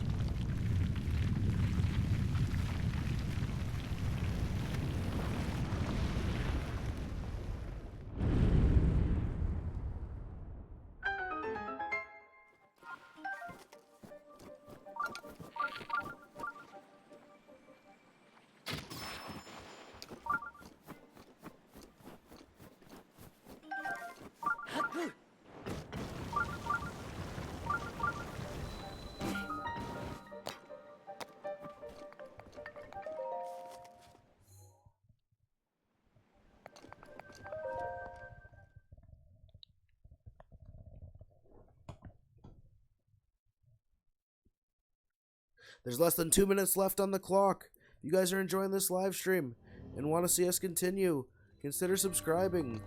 There's less than 2 minutes left on the clock. If you guys are enjoying this live stream and want to see us continue, consider subscribing.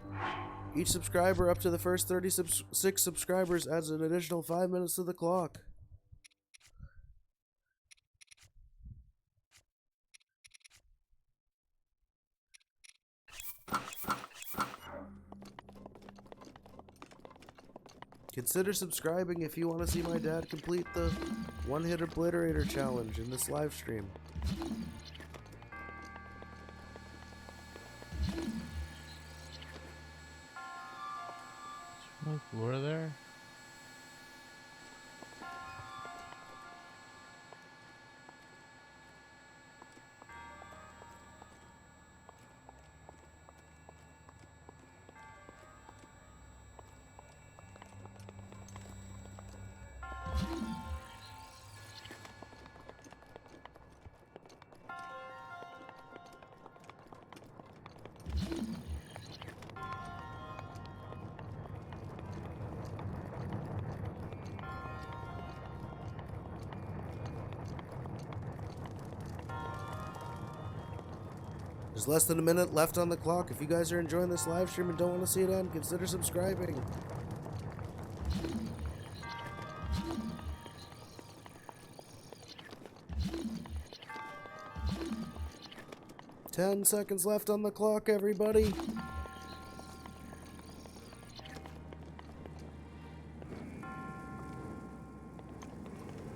Each subscriber up to the first 36 subscribers adds an additional 5 minutes to the clock. Consider subscribing if you want to see my dad complete the one-hit obliterator challenge in this live stream. No floor there? There's less than a minute left on the clock. If you guys are enjoying this live stream and don't want to see it end, consider subscribing. Ten seconds left on the clock, everybody.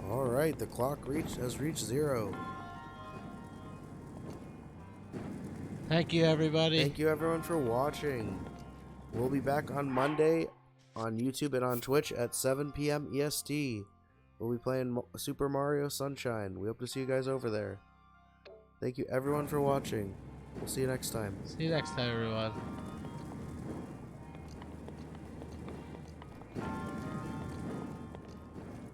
Alright, the clock has reached 0. Thank you, everybody. Thank you, everyone, for watching. We'll be back on Monday on YouTube and on Twitch at 7 p.m. EST. We'll be playing Super Mario Sunshine. We hope to see you guys over there. Thank you, everyone, for watching. We'll see you next time. See you next time, everyone.